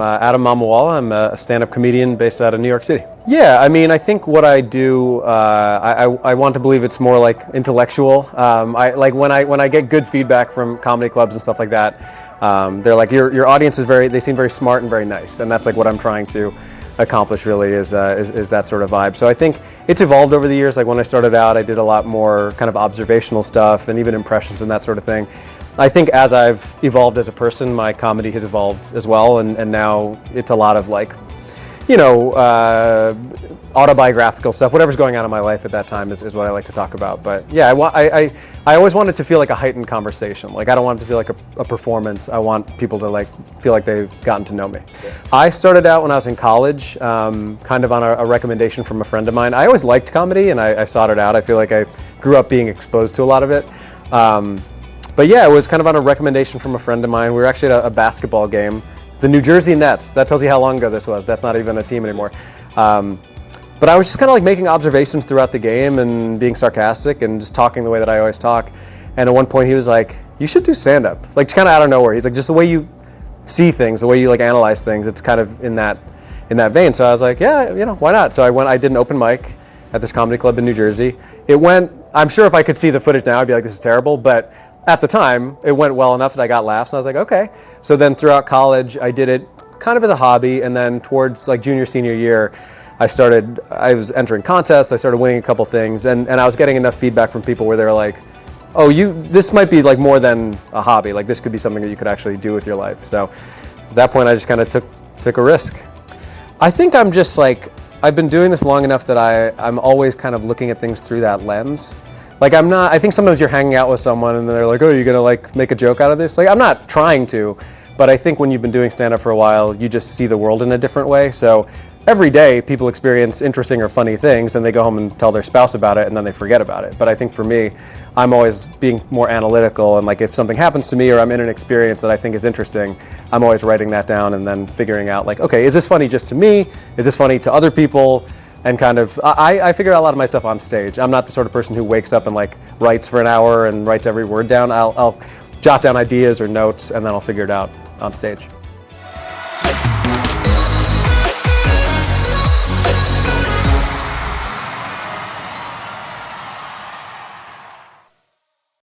I'm Adam Mamawala. I'm a stand-up comedian based out of New York City. Yeah, I mean, I think what I do, I want to believe it's more like intellectual. I like when I get good feedback from comedy clubs and stuff like that. They're like, your audience is they seem very smart and very nice, and that's like what I'm trying to accomplish. Really, is that sort of vibe. So I think it's evolved over the years. Like when I started out, I did a lot more kind of observational stuff and even impressions and that sort of thing. I think as I've evolved as a person, my comedy has evolved as well, and now it's a lot of like, you know, autobiographical stuff. Whatever's going on in my life at that time is what I like to talk about. But yeah, I always want it to feel like a heightened conversation. Like I don't want it to feel like a performance. I want people to like feel like they've gotten to know me. I started out when I was in college, kind of on a recommendation from a friend of mine. I always liked comedy and I sought it out. I feel like I grew up being exposed to a lot of it. But yeah, it was kind of on a recommendation from a friend of mine. We were actually at a basketball game. The New Jersey Nets, that tells you how long ago this was. That's not even a team anymore. But I was just kind of like making observations throughout the game and being sarcastic and just talking the way that I always talk. And at one point he was like, you should do stand-up. Like just kind of out of nowhere. He's like, just the way you see things, the way you like analyze things, it's kind of in that vein. So I was like, yeah, you know, why not? So I did an open mic at this comedy club in New Jersey. It went, I'm sure if I could see the footage now, I'd be like, this is terrible. But at the time, it went well enough that I got laughs, and I was like, okay. So then throughout college, I did it kind of as a hobby, and then towards like junior, senior year, I was entering contests, I started winning a couple things, and I was getting enough feedback from people where they were like, oh, this might be like more than a hobby, like this could be something that you could actually do with your life. So at that point, I just kind of took a risk. I think I'm just like, I've been doing this long enough that I'm always kind of looking at things through that lens. Like I think sometimes you're hanging out with someone and they're like, oh, you're gonna like make a joke out of this? Like I'm not trying to, but I think when you've been doing stand-up for a while, you just see the world in a different way. So every day people experience interesting or funny things and they go home and tell their spouse about it and then they forget about it. But I think for me, I'm always being more analytical, and like if something happens to me or I'm in an experience that I think is interesting, I'm always writing that down and then figuring out like, okay, is this funny just to me? Is this funny to other people? And kind of, I figure out a lot of my stuff on stage. I'm not the sort of person who wakes up and like writes for an hour and writes every word down. I'll jot down ideas or notes and then I'll figure it out on stage.